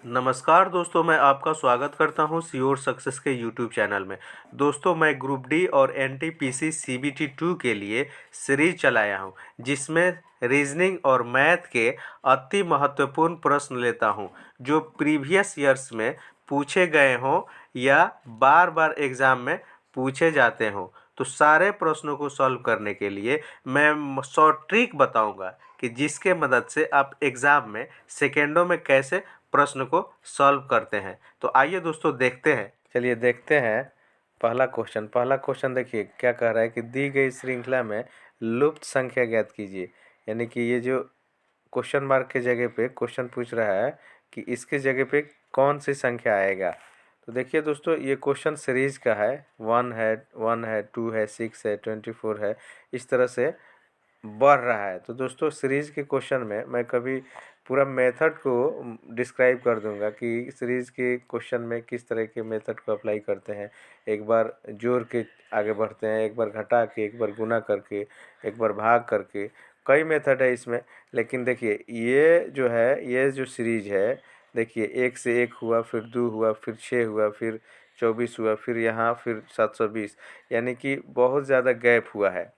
नमस्कार दोस्तों, मैं आपका स्वागत करता हूं श्योर सक्सेस के यूट्यूब चैनल में। दोस्तों, मैं ग्रुप डी और एनटीपीसी सीबीटी 2 के लिए सीरीज चलाया हूं, जिसमें रीजनिंग और मैथ के अति महत्वपूर्ण प्रश्न लेता हूं, जो प्रीवियस ईयर्स में पूछे गए हों या बार बार एग्ज़ाम में पूछे जाते हों। तो सारे प्रश्नों को सॉल्व करने के लिए मैं शॉर्ट ट्रिक बताऊंगा कि जिसके मदद से आप एग्ज़ाम में सेकेंडों में कैसे प्रश्न को सॉल्व करते हैं। तो आइए दोस्तों देखते हैं। चलिए देखते हैं पहला क्वेश्चन देखिए क्या कह रहा है कि दी गई श्रृंखला में लुप्त संख्या ज्ञात कीजिए। यानी कि ये जो क्वेश्चन मार्क के जगह पे क्वेश्चन पूछ रहा है कि इसके जगह पे कौन सी संख्या आएगा। तो देखिए दोस्तों, ये क्वेश्चन सीरीज का है। 1 है 2 है 6 है 24 है, इस तरह से बढ़ रहा है। तो दोस्तों, सीरीज़ के क्वेश्चन में मैं कभी पूरा मेथड को डिस्क्राइब कर दूंगा कि सीरीज़ के क्वेश्चन में किस तरह के मेथड को अप्लाई करते हैं। एक बार जोड़ के आगे बढ़ते हैं, एक बार घटा के, एक बार गुना करके, एक बार भाग करके, कई मेथड है इसमें। लेकिन देखिए ये जो सीरीज है, देखिए 1 से 1 हुआ, फिर 2 हुआ, फिर 6 हुआ, फिर 24 हुआ, फिर यहाँ फिर 720, यानी कि बहुत ज़्यादा गैप हुआ है।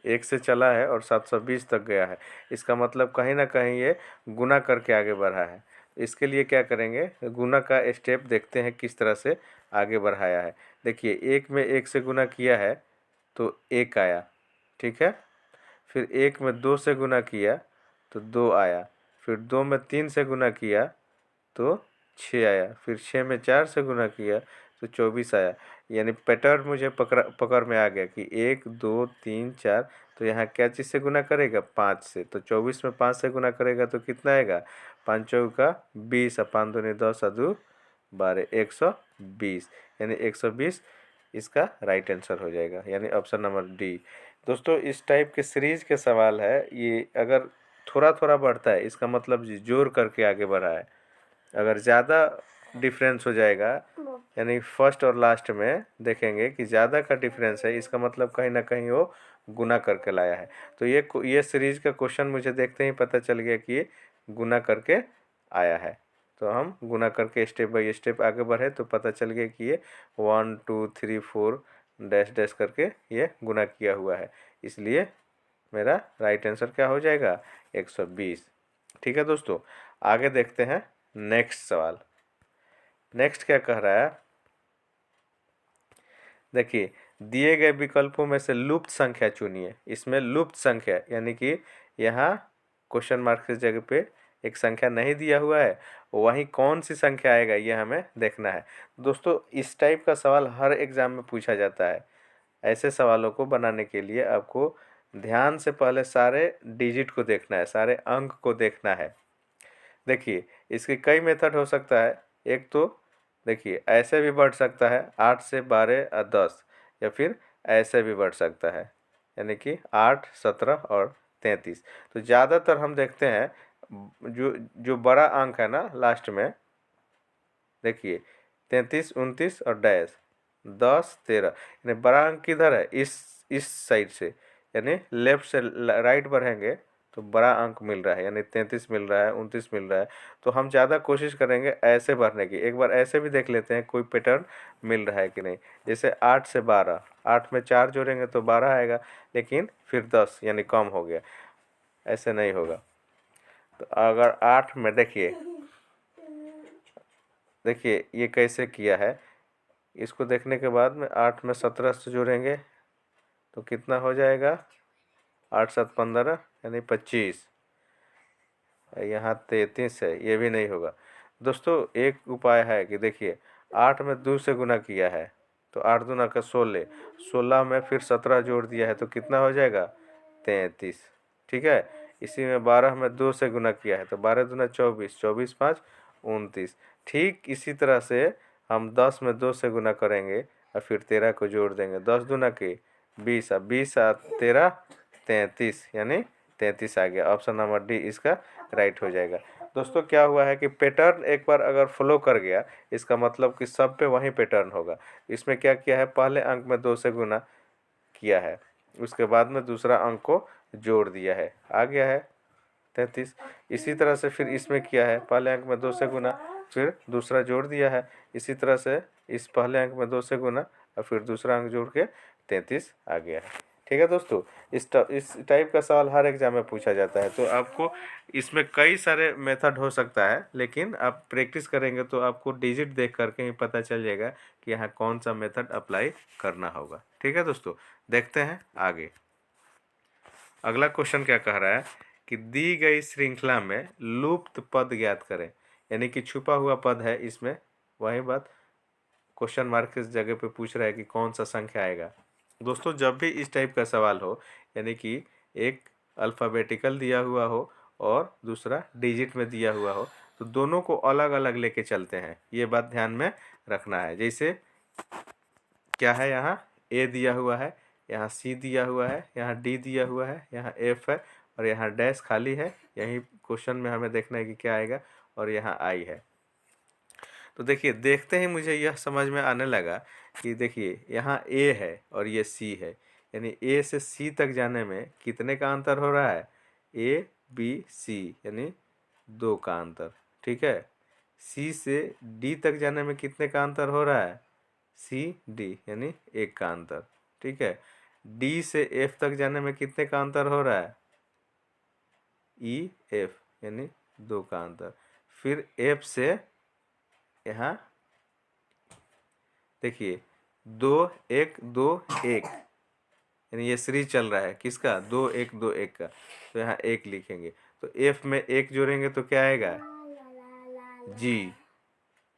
1 से चला है और 720 तक गया है। इसका मतलब कहीं ना कहीं ये गुना करके आगे बढ़ा है। इसके लिए क्या करेंगे, गुना का स्टेप देखते हैं किस तरह से आगे बढ़ाया है। देखिए 1 में 1 से गुना किया है तो 1 आया, ठीक है। फिर 1 में 2 से गुना किया तो 2 आया। फिर 2 में 3 से गुना किया तो 6 आया। फिर 6 में 4 से गुना किया तो 24 आया। यानी पैटर्न मुझे पकड़ में आ गया कि 1 2 3 4। तो यहाँ क्या चीज़ से गुना करेगा, 5 से। तो 24 में 5 से गुना करेगा तो कितना आएगा, 5 चौका 20 और 5 दूनी 10 और 2 12, 120। यानी 120 इसका राइट आंसर हो जाएगा, यानी ऑप्शन नंबर डी। दोस्तों, इस टाइप के सीरीज के सवाल है, ये अगर थोड़ा थोड़ा बढ़ता है इसका मतलब जोड़ करके आगे बढ़ा है। अगर ज़्यादा डिफरेंस हो जाएगा, यानी फर्स्ट और लास्ट में देखेंगे कि ज़्यादा का डिफरेंस है, इसका मतलब कहीं ना कहीं वो गुना करके लाया है। तो ये सीरीज का क्वेश्चन मुझे देखते ही पता चल गया कि ये गुना करके आया है। तो हम गुना करके स्टेप बाय स्टेप आगे बढ़े तो पता चल गया कि ये 1 2 3 4 डैश डैश करके ये गुना किया हुआ है। इसलिए मेरा राइट आंसर क्या हो जाएगा, 120। ठीक है दोस्तों, आगे देखते हैं नेक्स्ट सवाल। नेक्स्ट क्या कह रहा है, देखिए दिए गए विकल्पों में से लुप्त संख्या चुनिए। इसमें लुप्त संख्या यानी कि यहाँ क्वेश्चन मार्क की जगह पे एक संख्या नहीं दिया हुआ है, वहीं कौन सी संख्या आएगा ये हमें देखना है। दोस्तों, इस टाइप का सवाल हर एग्ज़ाम में पूछा जाता है। ऐसे सवालों को बनाने के लिए आपको ध्यान से पहले सारे डिजिट को देखना है, सारे अंक को देखना है। देखिए इसके कई मेथड हो सकता है। एक तो देखिए ऐसे भी बढ़ सकता है, 8 से 12 और 10, या फिर ऐसे भी बढ़ सकता है, यानी कि 8 17 और 33। तो ज़्यादातर हम देखते हैं जो जो बड़ा अंक है ना लास्ट में, देखिए 33 29 और डैश 10 13, यानी बड़ा अंक किधर है, इस साइड से, यानी लेफ्ट से राइट बढ़ेंगे तो बड़ा अंक मिल रहा है, यानी 33 मिल रहा है, 29 मिल रहा है। तो हम ज़्यादा कोशिश करेंगे ऐसे बढ़ने की। एक बार ऐसे भी देख लेते हैं कोई पैटर्न मिल रहा है कि नहीं। जैसे 8 से 12, 8 में 4 जोड़ेंगे तो 12 आएगा, लेकिन फिर 10 यानी कम हो गया, ऐसे नहीं होगा। तो अगर 8 में देखिए ये कैसे किया है, इसको देखने के बाद में 8 में 17 से जोड़ेंगे तो कितना हो जाएगा, 8 7 15 यानी 25। यहाँ 33 है, ये भी नहीं होगा। दोस्तों, एक उपाय है कि देखिए 8 में 2 से गुना किया है तो 8 दूना का 16, 16 में फिर 17 जोड़ दिया है तो कितना हो जाएगा, 33। ठीक है। इसी में 12 में 2 से गुना किया है तो 12 दूना 24, 24 5 29। ठीक इसी तरह से हम 10 में 2 से गुना करेंगे और फिर 13 को जोड़ देंगे, 10 दूना के 20 और 20 और 13 33, यानी 33 आ गया। ऑप्शन नंबर डी इसका राइट हो जाएगा। दोस्तों, क्या हुआ है कि पैटर्न एक बार अगर फॉलो कर गया, इसका मतलब कि सब पे वही पैटर्न होगा। इसमें क्या किया है, पहले अंक में 2 से गुना किया है, उसके बाद में दूसरा अंक को जोड़ दिया है, आ गया है 33। इसी तरह से फिर इसमें किया है, पहले अंक में 2 से गुना, फिर दूसरा जोड़ दिया है। इसी तरह से इस पहले अंक में 2 से गुना और फिर दूसरा अंक जोड़ के 33 आ गया है। ठीक है दोस्तों, इस टाइप का सवाल हर एग्जाम में पूछा जाता है। तो आपको इसमें कई सारे मेथड हो सकता है, लेकिन आप प्रैक्टिस करेंगे तो आपको डिजिट देख करके ही पता चल जाएगा कि यहाँ कौन सा मेथड अप्लाई करना होगा। ठीक है दोस्तों, देखते हैं आगे। अगला क्वेश्चन क्या कह रहा है कि दी गई श्रृंखला में लुप्त पद ज्ञात करें, यानी कि छुपा हुआ पद है इसमें। वही बात क्वेश्चन मार्क की जगह पे पूछ रहा है कि कौन सा संख्या आएगा। दोस्तों, जब भी इस टाइप का सवाल हो, यानी कि एक अल्फ़ाबेटिकल दिया हुआ हो और दूसरा डिजिट में दिया हुआ हो, तो दोनों को अलग अलग लेके चलते हैं। ये बात ध्यान में रखना है। जैसे क्या है, यहाँ ए दिया हुआ है, यहाँ सी दिया हुआ है, यहाँ डी दिया हुआ है, यहाँ एफ है और यहाँ डैश खाली है। यही क्वेश्चन में हमें देखना है कि क्या आएगा, और यहाँ आई है। तो देखिए, देखते ही मुझे यह समझ में आने लगा कि देखिए यहाँ ए है और ये सी है, यानी ए से सी तक जाने में कितने का अंतर हो रहा है, ए बी सी, यानी 2 का अंतर। ठीक है, सी से डी तक जाने में कितने का अंतर हो रहा है, सी डी, यानी 1 का अंतर। ठीक है, डी से एफ तक जाने में कितने का अंतर हो रहा है, ई एफ, यानी 2 का अंतर। फिर एफ से यहाँ देखिए 2 1 2 1, यानी ये सीरीज चल रहा है किसका, 2 1 2 1 का। तो यहाँ 1 लिखेंगे, तो एफ में 1 जोड़ेंगे तो क्या आएगा, जी।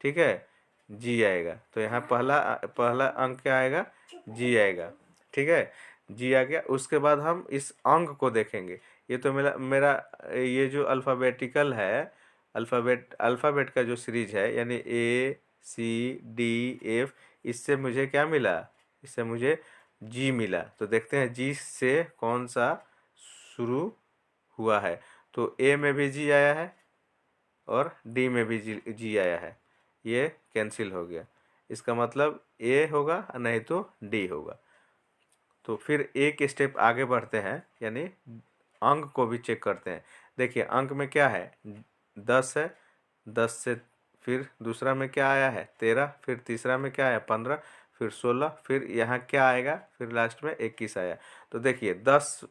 ठीक है, जी आएगा। तो यहाँ पहला अंक क्या आएगा, जी आएगा। ठीक है, जी आ गया। उसके बाद हम इस अंक को देखेंगे। ये तो मेरा मेरा ये जो अल्फ़ाबेटिकल है, अल्फ़ाबेट का जो सीरीज है, यानी ए सी डी एफ, इससे मुझे क्या मिला, इससे मुझे जी मिला। तो देखते हैं जी से कौन सा शुरू हुआ है। तो ए में भी जी आया है और डी में भी जी आया है, ये कैंसिल हो गया। इसका मतलब ए होगा नहीं तो डी होगा। तो फिर एक स्टेप आगे बढ़ते हैं, यानी अंक को भी चेक करते हैं। देखिए अंक में क्या है, 10 है, 10 से फिर दूसरा में क्या आया है 13, फिर तीसरा में क्या आया 15, फिर 16, फिर यहाँ क्या आएगा, फिर लास्ट में 21 आया। तो देखिए 10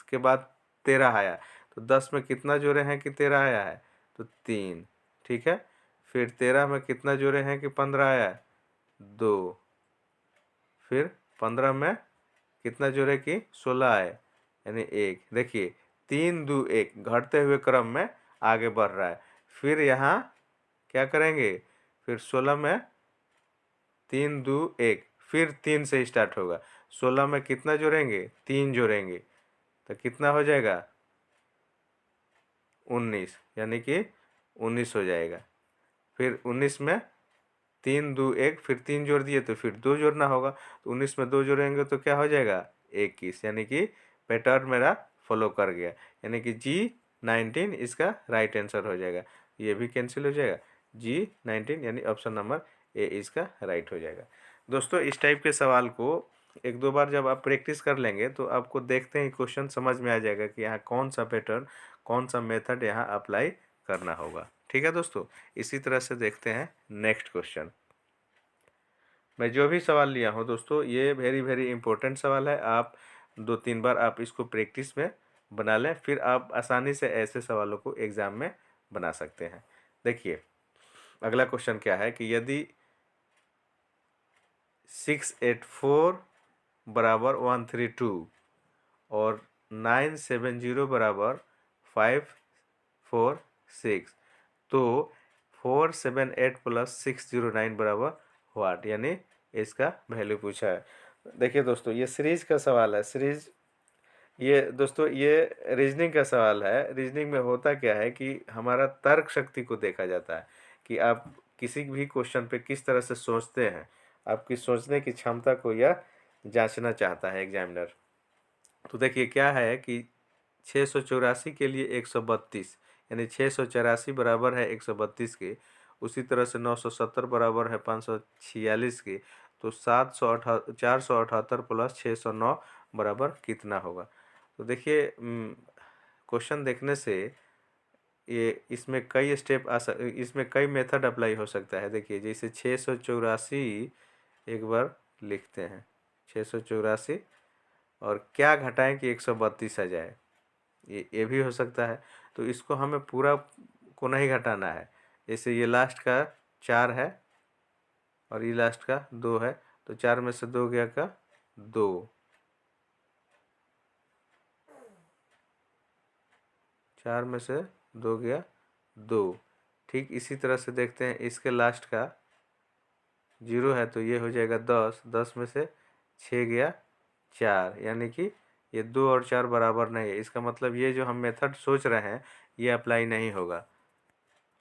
के बाद 13 आया, तो 10 में कितना जोड़े हैं कि 13 आया है, तो 3। ठीक है, फिर 13 में कितना जोड़े हैं कि 15 आया है, 2। फिर 15 में कितना जोड़े कि 16 आए, यानी 1। देखिए 3 2 1 घटते हुए क्रम में आगे बढ़ रहा है। फिर यहाँ क्या करेंगे, फिर 16 में 3 2 1, फिर 3 से स्टार्ट होगा। 16 में कितना जोड़ेंगे, 3 जोड़ेंगे, तो कितना हो जाएगा 19, यानी कि 19 हो जाएगा। फिर 19 में 3 2 1, फिर 3 जोड़ दिए तो फिर 2 जोड़ना होगा, तो 19 में 2 जोड़ेंगे तो क्या हो जाएगा 21, यानी कि पैटर्न मेरा फॉलो कर गया, यानी कि G19 इसका राइट आंसर हो जाएगा। ये भी कैंसिल हो जाएगा, G19 यानी ऑप्शन नंबर ए इसका राइट हो जाएगा। दोस्तों, इस टाइप के सवाल को 1-2 बार जब आप प्रैक्टिस कर लेंगे तो आपको देखते ही क्वेश्चन समझ में आ जाएगा कि यहाँ कौन सा पैटर्न, कौन सा मेथड यहाँ अप्लाई करना होगा। ठीक है दोस्तों, इसी तरह से देखते हैं नेक्स्ट क्वेश्चन। मैं जो भी सवाल लिया हूँ दोस्तों, ये वेरी इंपॉर्टेंट सवाल है। आप 2-3 बार आप इसको प्रैक्टिस में बना लें, फिर आप आसानी से ऐसे सवालों को एग्ज़ाम में बना सकते हैं। देखिए अगला क्वेश्चन क्या है कि यदि 684 बराबर 132 और 970 बराबर 546, तो 478 प्लस 609 बराबर वाट, यानी इसका वैल्यू पूछा है। देखिए दोस्तों, ये सीरीज का सवाल है। सीरीज ये दोस्तों ये रीजनिंग का सवाल है। रीजनिंग में होता क्या है कि हमारा तर्क शक्ति को देखा जाता है कि आप किसी भी क्वेश्चन पे किस तरह से सोचते हैं, आपकी सोचने की क्षमता को यह जांचना चाहता है एग्जामिनर। तो देखिए क्या है कि 684 के लिए 132, यानी 684 बराबर है 132 के। उसी तरह से 970 बराबर है 546 के। तो 478 प्लस 609 बराबर कितना होगा। तो देखिए क्वेश्चन देखने से ये इसमें कई स्टेप इसमें कई मेथड अप्लाई हो सकता है। देखिए जैसे 684 एक बार लिखते हैं 684 और क्या घटाएं कि 132 आ जाए, ये भी हो सकता है। तो इसको हमें पूरा को नहीं घटाना है। जैसे ये लास्ट का 4 है और ये लास्ट का 2 है, तो 4 में से 2 गया का 2, 4 में से 2 गया 2। ठीक इसी तरह से देखते हैं इसके लास्ट का 0 है, तो ये हो जाएगा 10, 10 में से 6 गया 4, यानी कि ये 2 और 4 बराबर नहीं है। इसका मतलब ये जो हम मेथड सोच रहे हैं ये अप्लाई नहीं होगा।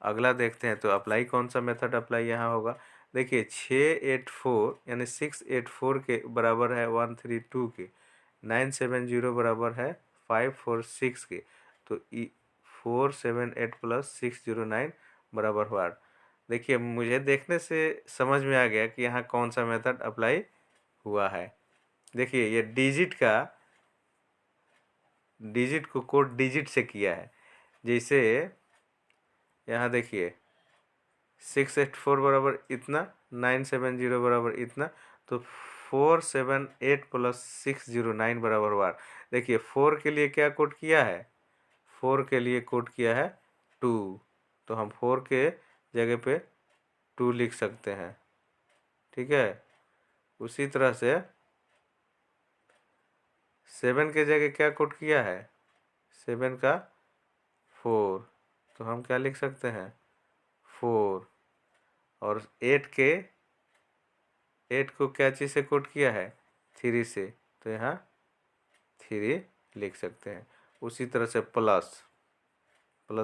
अगला देखते हैं, तो अप्लाई कौन सा मेथड अप्लाई यहाँ होगा। देखिए 684 यानी 684 के बराबर है 132 के, 970 बराबर है 546 के, तो 478 प्लस 609 बराबर हुआ 8। देखिए मुझे देखने से समझ में आ गया कि यहाँ कौन सा मेथड अप्लाई हुआ है। देखिए ये डिजिट को कोड डिजिट से किया है। जैसे यहाँ देखिए 684 बराबर इतना, 970 बराबर इतना, तो 478 प्लस 609 बराबर 8। देखिए 4 के लिए क्या कोड किया है, 4 के लिए कोड किया है 2, तो हम 4 के जगह पे 2 लिख सकते हैं। ठीक है, उसी तरह से 7 के जगह क्या कोड किया है, 7 का 4, तो हम क्या लिख सकते हैं 4। और 8 को क्या चीज़ से कोड किया है 3 से, तो यहाँ 3 लिख सकते हैं। उसी तरह से प्लस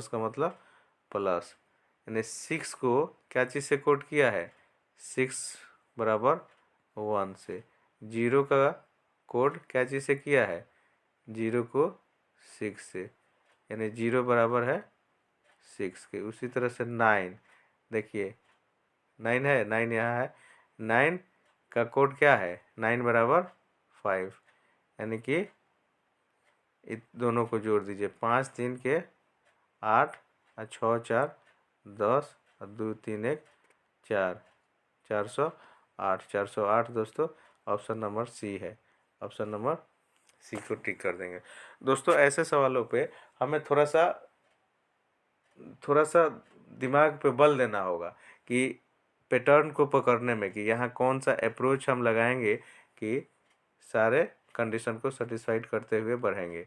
का मतलब प्लस, यानी 6 को क्या चीज़ से कोड किया है 6 बराबर 1 से। 0 का कोड क्या चीज़ से किया है 0 को 6 से, यानी 0 बराबर है 6 के। उसी तरह से 9, देखिए 9 है, 9 यहाँ है, 9 का कोड क्या है 9 बराबर 5, यानी कि दोनों को जोड़ दीजिए, 5 3 के 8 और 6 4 10 और 2 3 1 4, 408, 408 दोस्तों ऑप्शन नंबर सी है। ऑप्शन नंबर सी को टिक कर देंगे। दोस्तों ऐसे सवालों पे हमें थोड़ा सा दिमाग पे बल देना होगा कि पैटर्न को पकड़ने में, कि यहाँ कौन सा अप्रोच हम लगाएंगे कि सारे कंडीशन को सेटिस्फाइड करते हुए बढ़ेंगे,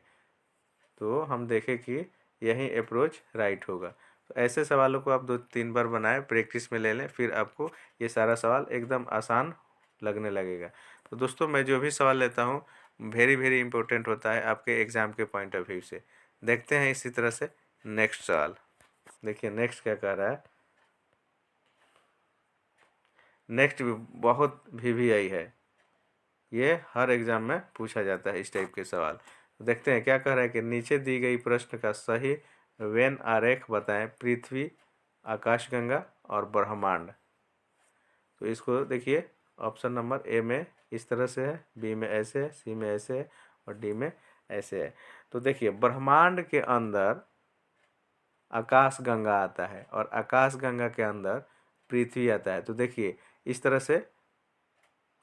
तो हम देखें कि यही अप्रोच राइट होगा। तो ऐसे सवालों को आप 2-3 बार बनाएं, प्रैक्टिस में ले लें, फिर आपको ये सारा सवाल एकदम आसान लगने लगेगा। तो दोस्तों मैं जो भी सवाल लेता हूँ वेरी वेरी इंपॉर्टेंट होता है आपके एग्ज़ाम के पॉइंट ऑफ व्यू से। देखते हैं इसी तरह से नेक्स्ट सवाल। देखिए नेक्स्ट क्या कह रहा है, नेक्स्ट बहुत VVI है, ये हर एग्ज़ाम में पूछा जाता है इस टाइप के सवाल। तो देखते हैं क्या कह रहा है कि नीचे दी गई प्रश्न का सही वेन आरेख बताएं, पृथ्वी, आकाशगंगा और ब्रह्मांड। तो इसको देखिए ऑप्शन नंबर ए में इस तरह से है, बी में ऐसे है, सी में ऐसे है और डी में ऐसे है। तो देखिए ब्रह्मांड के अंदर आकाशगंगा आता है और आकाशगंगा के अंदर पृथ्वी आता है। तो देखिए इस तरह से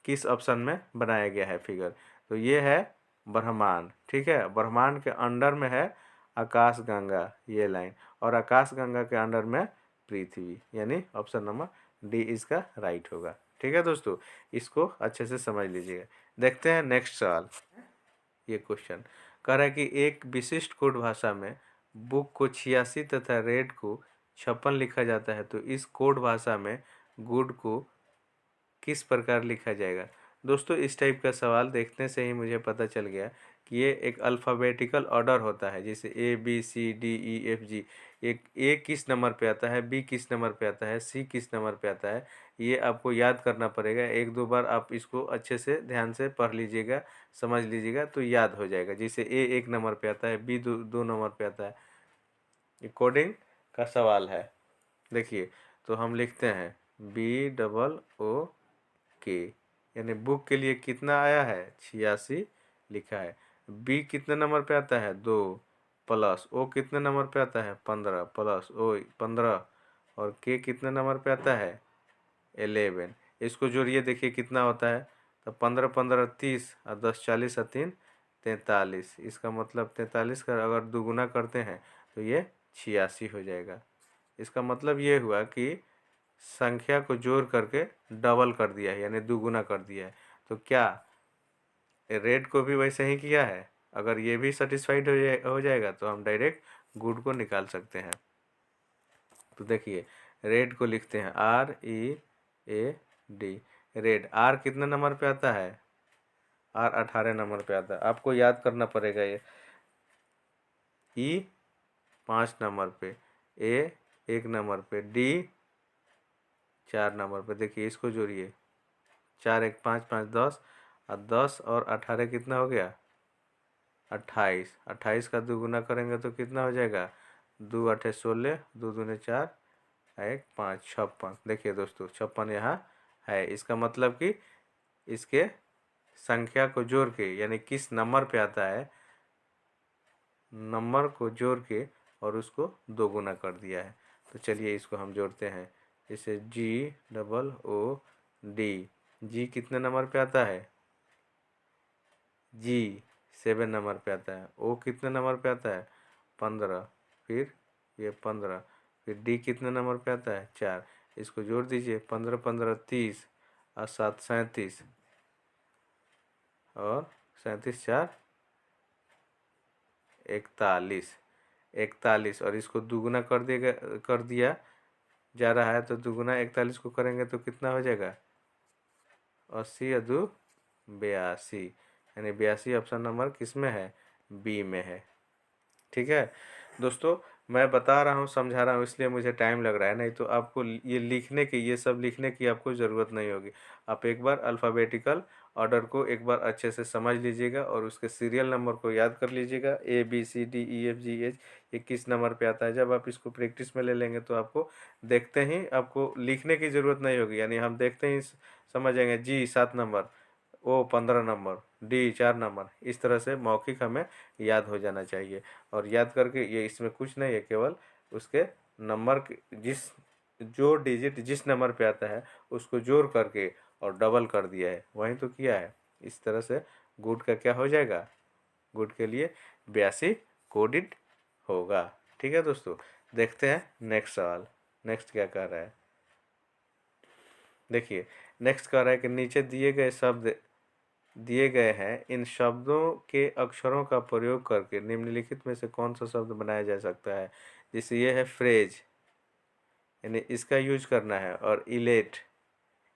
किस ऑप्शन में बनाया गया है फिगर, तो ये है ब्रह्मांड। ठीक है, ब्रह्मांड के अंडर में है आकाशगंगा ये लाइन, और आकाशगंगा के अंडर में पृथ्वी, यानी ऑप्शन नंबर डी इसका राइट होगा। ठीक है दोस्तों, इसको अच्छे से समझ लीजिएगा। देखते हैं नेक्स्ट सवाल। ये क्वेश्चन कह रहा है कि एक विशिष्ट कोड भाषा में बुक को 86 तथा रेड को 56 लिखा जाता है, तो इस कोड भाषा में गुड को किस प्रकार लिखा जाएगा। दोस्तों इस टाइप का सवाल देखने से ही मुझे पता चल गया कि ये एक अल्फ़ाबेटिकल ऑर्डर होता है, जैसे ABCDEFG। एक ए किस नंबर पे आता है, बी किस नंबर पे आता है, सी किस नंबर पे आता है, ये आपको याद करना पड़ेगा। 1-2 बार आप इसको अच्छे से ध्यान से पढ़ लीजिएगा, समझ लीजिएगा, तो याद हो जाएगा। जैसे ए 1 नंबर पे आता है, बी 2 नंबर पे आता है। ये कोडिंग का सवाल है। देखिए तो हम लिखते हैं BOOK, यानी बुक के लिए कितना आया है 86 लिखा है। बी कितने नंबर पे आता है 2, प्लस ओ कितने नंबर पे आता है 15 प्लस ओ 15 और के कितने नंबर पे आता है 11। इसको जोड़िए देखिए कितना होता है। तो 15 15 30 और 10 40 और 3 43। इसका मतलब 43 का अगर दुगुना करते हैं तो ये 86 हो जाएगा। इसका मतलब ये हुआ कि संख्या को जोड़ करके डबल कर दिया है यानी दुगुना कर दिया है। तो क्या रेड को भी वैसे ही किया है? अगर ये भी सेटिस्फाइड हो जाएगा तो हम डायरेक्ट गुड को निकाल सकते हैं। तो देखिए रेड को लिखते हैं READ। रेड आर कितने नंबर पे आता है? आर 18 नंबर पे आता है। आपको याद करना पड़ेगा ये। ई 5 नंबर पे, ए 1 नंबर पे, डी 4 नंबर पे। देखिए इसको जोड़िए 4 1 5 5 10 और 10 और 18 कितना हो गया 28। 28 का दुगुना करेंगे तो कितना हो जाएगा 2 8 16 2 दूने 4 1 5 56। देखिए दोस्तों 56 यहाँ है। इसका मतलब कि इसके संख्या को जोड़ के यानी किस नंबर पे आता है नंबर को जोड़ के और उसको दोगुना कर दिया है। तो चलिए इसको हम जोड़ते हैं। जैसे GOOD। जी कितने नंबर पे आता है जी 7 नंबर पे आता है। ओ कितने नंबर पे आता है 15। फिर ये 15। फिर डी कितने नंबर पे आता है 4। इसको जोड़ दीजिए 15 15 30 और 7 37 और 37 4 41। 41 और इसको दुगुना कर दिया जा रहा है। तो दुगुना 41 को करेंगे तो कितना हो जाएगा 80 और 2 82। यानी 82 ऑप्शन नंबर किस में है बी में है। ठीक है दोस्तों, मैं बता रहा हूँ समझा रहा हूँ इसलिए मुझे टाइम लग रहा है, नहीं तो आपको ये सब लिखने की आपको ज़रूरत नहीं होगी। आप एक बार अल्फ़ाबेटिकल ऑर्डर को एक बार अच्छे से समझ लीजिएगा और उसके सीरियल नंबर को याद कर लीजिएगा ABCDEFGH ये किस नंबर पे आता है। जब आप इसको प्रैक्टिस में ले लेंगे तो आपको देखते ही आपको लिखने की ज़रूरत नहीं होगी, यानी हम देखते ही समझ जाएंगे। जी 7 नंबर, ओ 15 नंबर, डी 4 नंबर। इस तरह से मौखिक हमें याद हो जाना चाहिए। और याद करके ये इसमें कुछ नहीं है, केवल उसके नंबर जो डिजिट जिस नंबर पे आता है उसको जोड़ करके और डबल कर दिया है, वहीं तो किया है। इस तरह से गुड का क्या हो जाएगा, गुड के लिए 82 कोडिड होगा। ठीक है दोस्तों, देखते हैं नेक्स्ट सवाल। नेक्स्ट क्या कह रहा है देखिए। नेक्स्ट कह रहा है कि नीचे दिए गए हैं इन शब्दों के अक्षरों का प्रयोग करके निम्नलिखित में से कौन सा शब्द बनाया जा सकता है। जैसे ये है फ्रेज, यानी इसका यूज करना है, और इलेट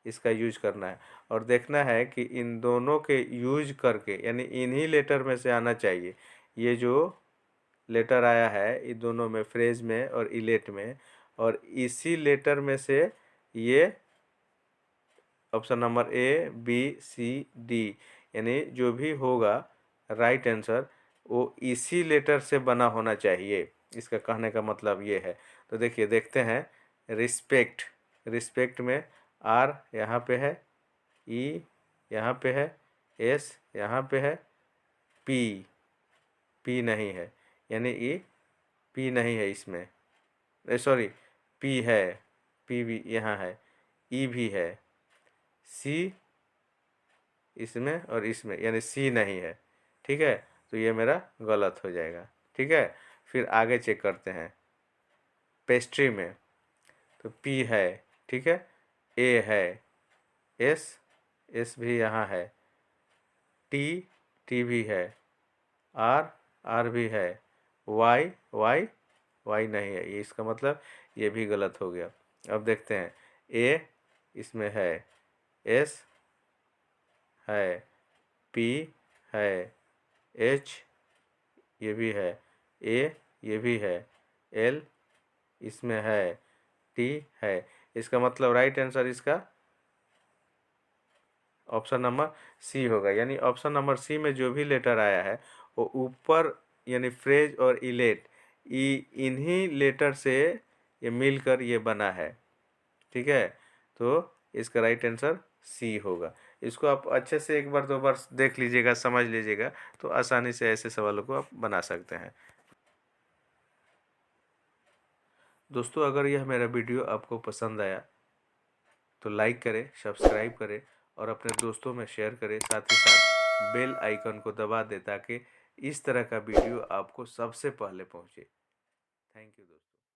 इसका यूज करना है। और देखना है कि इन दोनों के यूज करके यानी इन्हीं लेटर में से आना चाहिए। ये जो लेटर आया है इन दोनों में, फ्रेज में और इलेट में, और इसी लेटर में से ये ऑप्शन नंबर ABCD यानी जो भी होगा राइट आंसर वो इसी लेटर से बना होना चाहिए। इसका कहने का मतलब ये है। तो देखिए देखते हैं। रिस्पेक्ट, रिस्पेक्ट में R यहाँ पे है, E यहाँ पे है, S यहाँ पे है, P नहीं है, यानी P नहीं है इसमें, सॉरी P है, P भी यहाँ है, E भी है, C इसमें और इसमें, यानी C नहीं है। ठीक है, तो ये मेरा गलत हो जाएगा। ठीक है, फिर आगे चेक करते हैं। पेस्ट्री में तो P है, ठीक है, A है, S भी यहाँ है, T भी है, R भी है, Y नहीं है। ये इसका मतलब ये भी गलत हो गया। अब देखते हैं। A इसमें है, S है, P है, H ये भी है, A ये भी है, L इसमें है, T है। इसका मतलब राइट आंसर इसका ऑप्शन नंबर C होगा। यानी ऑप्शन नंबर C में जो भी लेटर आया है वो ऊपर यानी फ्रेज और इलेट इन्हीं लेटर से ये मिलकर ये बना है। ठीक है, तो इसका राइट आंसर C होगा। इसको आप अच्छे से एक बार दो बार देख लीजिएगा, समझ लीजिएगा, तो आसानी से ऐसे सवालों को आप बना सकते हैं। दोस्तों अगर यह मेरा वीडियो आपको पसंद आया तो लाइक करें, सब्सक्राइब करें और अपने दोस्तों में शेयर करें। साथ ही साथ बेल आइकन को दबा दें ताकि इस तरह का वीडियो आपको सबसे पहले पहुंचे। थैंक यू दोस्तों।